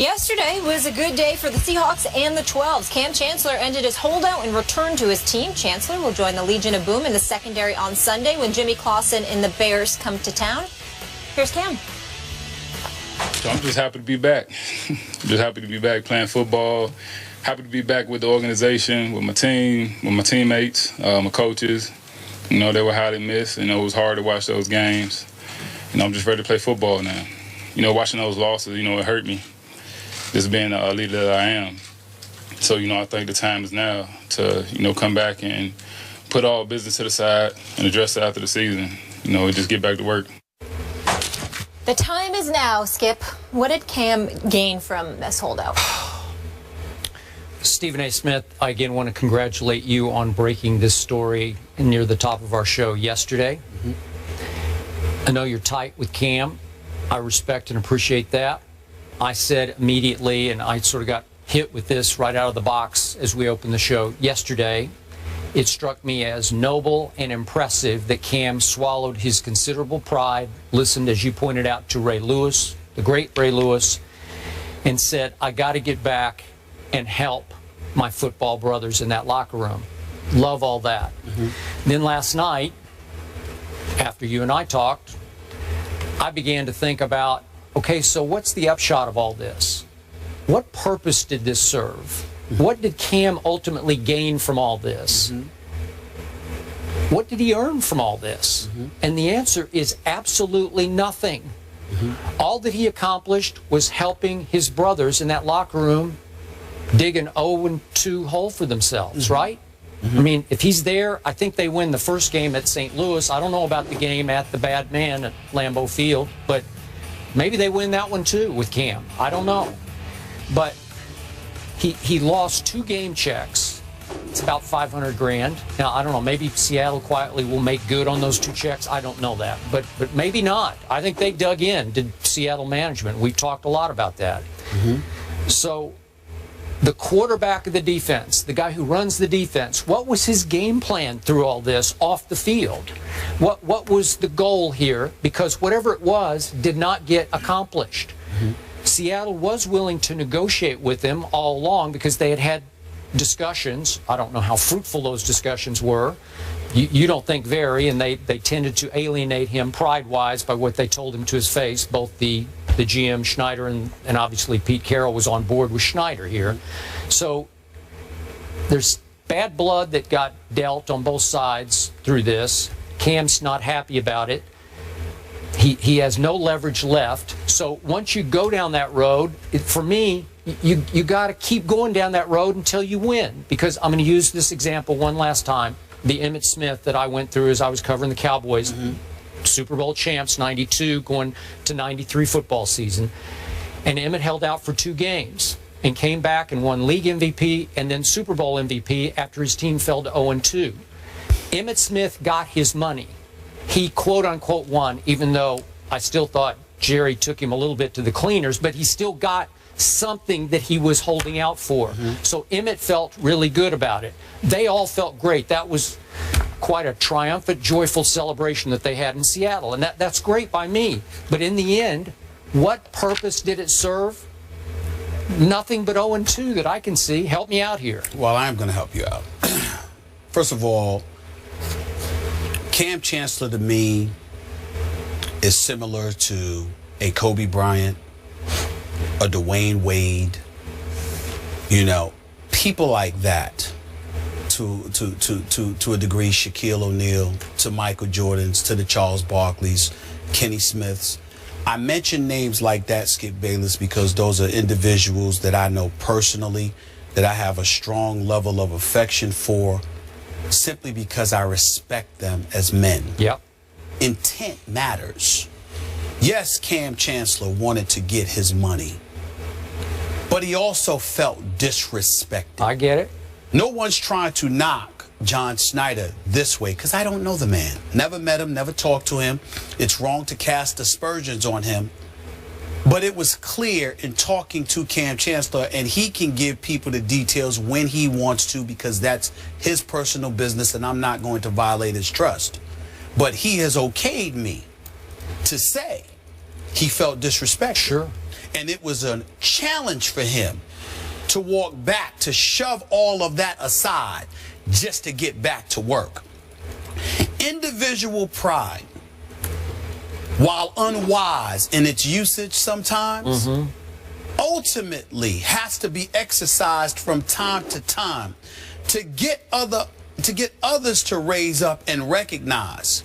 Yesterday was a good day for the Seahawks and the 12s. Kam Chancellor ended his holdout and returned to his team. Chancellor will join the Legion of Boom in the secondary on Sunday when Jimmy Clausen and the Bears come to town. Here's Kam. So I'm just happy to be back. Just happy to be back playing football. Happy to be back with the organization, with my team, with my teammates, my coaches. You know, they were highly missed. You know, it was hard to watch those games. You know, I'm just ready to play football now. You know, watching those losses, you know, it hurt me. Just being the leader that I am. So, you know, I think the time is now to, you know, come back and put all business to the side and address it after the season. You know, just get back to work. The time is now, Skip. What did Kam gain from this holdout? Stephen A. Smith, I again want to congratulate you on breaking this story near the top of our show yesterday. I know you're tight with Kam. I respect and appreciate that. I said immediately, and I sort of got hit with this right out of the box as we opened the show yesterday, it struck me as noble and impressive that Kam swallowed his considerable pride, listened, as you pointed out, to Ray Lewis, the great Ray Lewis, and said, I got to get back and help my football brothers in that locker room. Love all that. Then last night, after you and I talked, I began to think about, okay, so what's the upshot of all this? What purpose did this serve? What did Kam ultimately gain from all this? What did he earn from all this? And the answer is absolutely nothing. All that he accomplished was helping his brothers in that locker room dig an 0-2 hole for themselves, right? I mean, if he's there, I think they win the first game at St. Louis. I don't know about the game at the Bad Man at Lambeau Field, but maybe they win that one too with Kam. I don't know. But he lost 2 game checks. It's about $500 grand. Now, I don't know, maybe Seattle quietly will make good on those 2 checks. I don't know that, but maybe not. I think they dug in, did Seattle management. We've talked a lot about that. So the quarterback of the defense, the guy who runs the defense, what was his game plan through all this off the field? What was the goal here? Because whatever it was did not get accomplished. Seattle was willing to negotiate with him all along because they had had discussions. I don't know how fruitful those discussions were. You don't think very, and they tended to alienate him pride-wise by what they told him to his face, both the GM, Schneider, and obviously Pete Carroll was on board with Schneider here. So there's bad blood that got dealt on both sides through this. Kam's not happy about it. He has no leverage left. So once you go down that road, for me, you got to keep going down that road until you win. Because I'm going to use this example one last time. The Emmitt Smith that I went through as I was covering the Cowboys. Super Bowl champs, 92, going to 93 football season. And Emmitt held out for 2 games and came back and won league MVP and then Super Bowl MVP after his team fell to 0-2. Emmitt Smith got his money. He quote-unquote won, even though I still thought Jerry took him a little bit to the cleaners, but he still got something that he was holding out for. So Emmitt felt really good about it. They all felt great. That was quite a triumphant, joyful celebration that they had in Seattle, and that's great by me. But in the end, what purpose did it serve? Nothing but 0-2 that I can see. Help me out here. Well, I'm going to help you out. First of all, Kam Chancellor to me is similar to a Kobe Bryant, a Dwayne Wade, you know, people like that. To a degree, Shaquille O'Neal, to Michael Jordans, to the Charles Barkleys, Kenny Smiths. I mention names like that, Skip Bayless, because those are individuals that I know personally, that I have a strong level of affection for, simply because I respect them as men. Yep. Intent matters. Yes, Kam Chancellor wanted to get his money, but he also felt disrespected. I get it. No one's trying to knock John Schneider this way, because I don't know the man. Never met him, never talked to him. It's wrong to cast aspersions on him. But it was clear in talking to Kam Chancellor, and he can give people the details when he wants to, because that's his personal business, and I'm not going to violate his trust. But he has okayed me to say he felt disrespected. Sure. And it was a challenge for him to walk back, to shove all of that aside just to get back to work. Individual pride, while unwise in its usage sometimes, ultimately has to be exercised from time to time to get others to raise up and recognize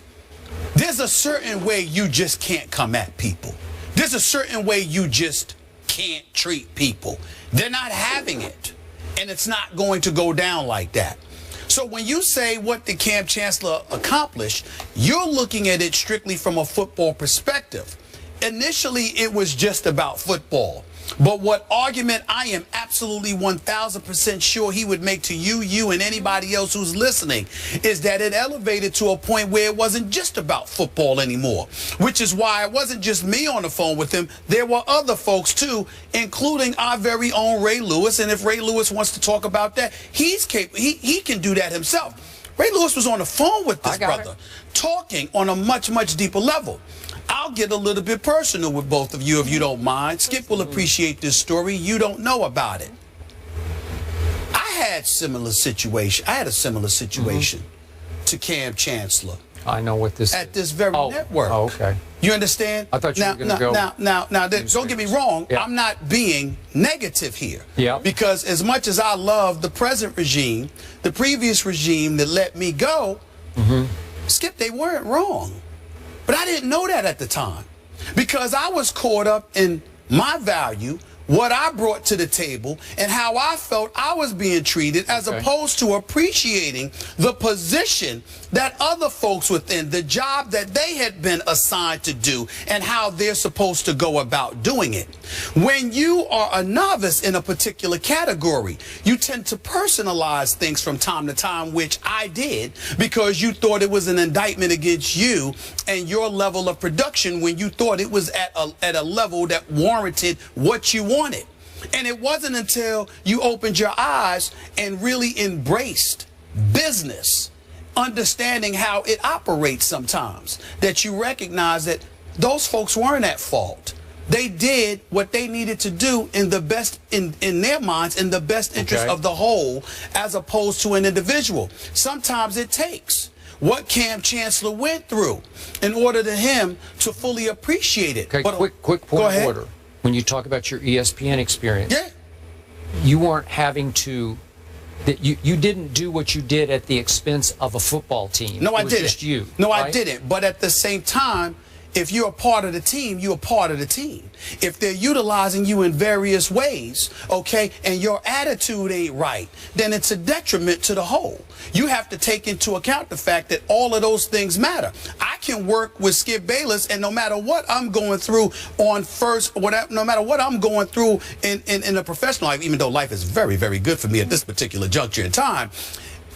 there's a certain way you just can't come at people. There's a certain way you just can't treat people. They're not having it, and it's not going to go down like that. So when you say what did Kam Chancellor accomplish, you're looking at it strictly from a football perspective. Initially, it was just about football. But what argument I am absolutely 1,000% sure he would make to you and anybody else who's listening is that it elevated to a point where it wasn't just about football anymore, which is why it wasn't just me on the phone with him. There were other folks too, including our very own Ray Lewis. And if Ray Lewis wants to talk about that, he's capable. He can do that himself. Ray Lewis was on the phone with this brother, talking on a much, much deeper level. I'll get a little bit personal with both of you if you don't mind. Skip will appreciate this story. You don't know about it. I had a similar situation to Kam Chancellor. I know what this at this very network. Oh, okay. You understand? I thought you were going to go. Now, don't get me wrong. Yeah. I'm not being negative here. Yeah. Because as much as I love the present regime, the previous regime that let me go, Skip, they weren't wrong. But I didn't know that at the time because I was caught up in my value, what I brought to the table, and how I felt I was being treated as opposed to appreciating the position that other folks within, the job that they had been assigned to do, and how they're supposed to go about doing it. When you are a novice in a particular category, you tend to personalize things from time to time, which I did, because you thought it was an indictment against you and your level of production when you thought it was at a level that warranted what you wanted. And it wasn't until you opened your eyes and really embraced business, understanding how it operates sometimes, that you recognize that those folks weren't at fault. They did what they needed to do in the best, in their minds, in the best interest of the whole, as opposed to an individual. Sometimes it takes what Kam Chancellor went through in order to him to fully appreciate it. Okay, but, quick point of order. When you talk about your ESPN experience, you weren't having to, you didn't do what you did at the expense of a football team. No, I didn't. Just you. No, right? I didn't. But at the same time, if you're a part of the team, you're a part of the team. If they're utilizing you in various ways, okay, and your attitude ain't right, then it's a detriment to the whole. You have to take into account the fact that all of those things matter. I can work with Skip Bayless, and no matter what I'm going through no matter what I'm going through in a professional life, even though life is very, very good for me at this particular juncture in time,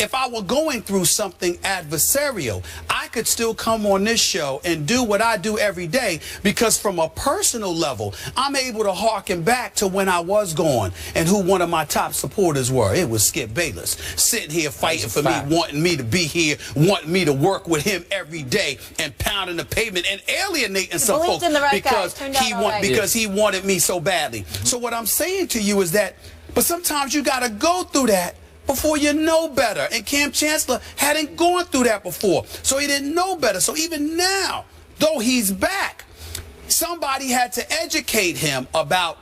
if I were going through something adversarial, I could still come on this show and do what I do every day, because from a personal level, I'm able to harken back to when I was gone and who one of my top supporters were. It was Skip Bayless, sitting here fighting for me, wanting me to be here, wanting me to work with him every day and pounding the pavement and alienating some folks because he wanted me so badly. So what I'm saying to you is that, but sometimes you got to go through that before you know better. And Kam Chancellor hadn't gone through that before, so he didn't know better. So even now, though he's back, somebody had to educate him about,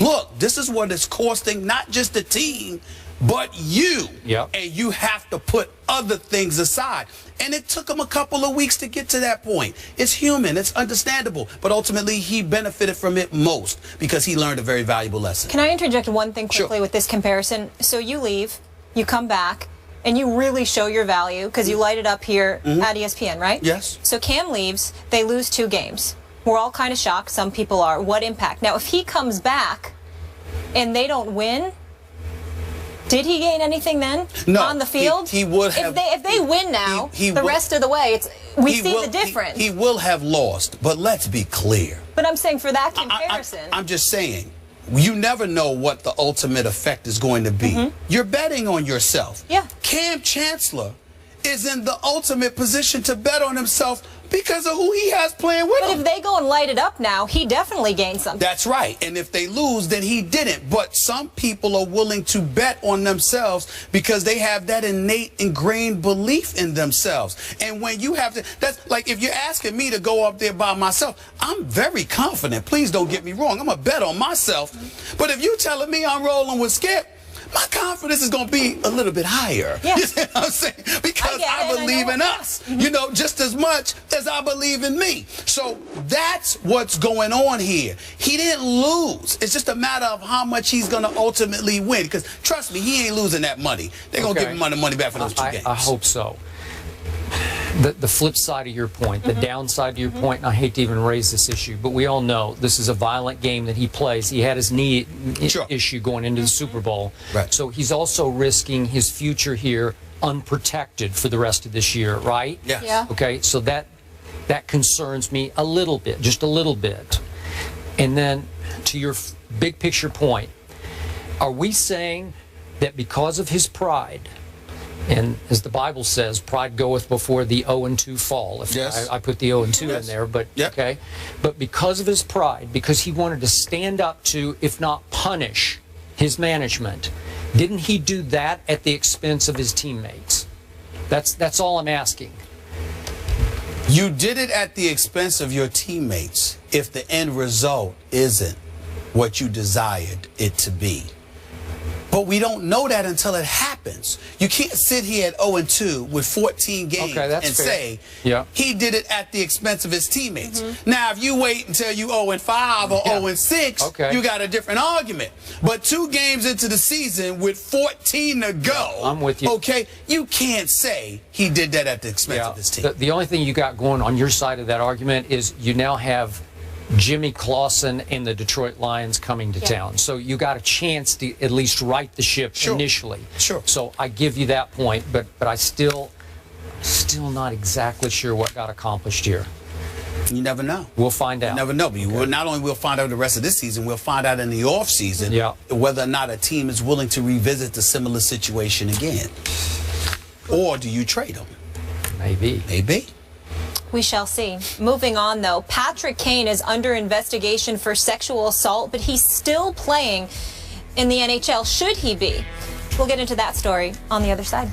look, this is what it's costing not just the team, but you. And you have to put other things aside. And it took him a couple of weeks to get to that point. It's human, it's understandable, but ultimately he benefited from it most because he learned a very valuable lesson. Can I interject one thing quickly with this comparison? So you leave, you come back, and you really show your value because you light it up here at ESPN, right? Yes. So Kam leaves, they lose 2 games. We're all kind of shocked, some people are. What impact? Now, if he comes back and they don't win, did he gain anything then on the field? He would have. If they win now, the rest of the way, we see the difference. He will have lost, but let's be clear. But I'm saying for that comparison. I'm just saying, you never know what the ultimate effect is going to be. You're betting on yourself. Yeah. Kam Chancellor is in the ultimate position to bet on himself because of who he has playing with But him. if they go and light it up now, he definitely gains something. That's right. And if they lose, then he didn't. But some people are willing to bet on themselves because they have that innate, ingrained belief in themselves. And when you have to, that's like if you're asking me to go up there by myself, I'm very confident. Please don't get me wrong. I'm going to bet on myself. But if you're telling me I'm rolling with Skip, my confidence is going to be a little bit higher. Yeah. You see what I'm saying? Because I believe in us, you know, just as much as I believe in me. So that's what's going on here. He didn't lose. It's just a matter of how much he's going to ultimately win. Because trust me, he ain't losing that money. They're going to give him the money back for those 2 games. I hope so. The flip side of your point, the downside of your point, and I hate to even raise this issue, but we all know this is a violent game that he plays. He had his knee issue going into the Super Bowl. Right. So he's also risking his future here unprotected for the rest of this year, right? Yes. Yeah. Okay, so that concerns me a little bit, just a little bit. And then to your big picture point, are we saying that because of his pride, and as the Bible says, pride goeth before the 0-2 fall. If Yes. I put the 0-2 in there, but okay. But because of his pride, because he wanted to stand up to, if not punish, his management, didn't he do that at the expense of his teammates? That's all I'm asking. You did it at the expense of your teammates if the end result isn't what you desired it to be. But we don't know that until it happens. You can't sit here at 0-2 with 14 games and say he did it at the expense of his teammates. Now, if you wait until you 0-5 or 0-6, you got a different argument. But 2 games into the season with 14 to go, I'm with you. Okay, you can't say he did that at the expense of his team. The only thing you got going on your side of that argument is you now have Jimmy Clausen and the Detroit Lions coming to town. So you got a chance to at least right the ship initially. Sure. So I give you that point, but I still not exactly sure what got accomplished here. You never know. We'll find out. You never know. But not only we'll find out the rest of this season, we'll find out in the off season whether or not a team is willing to revisit the similar situation again. Or do you trade them? Maybe. Maybe. We shall see. Moving on, though, Patrick Kane is under investigation for sexual assault, but he's still playing in the NHL. Should he be? We'll get into that story on the other side.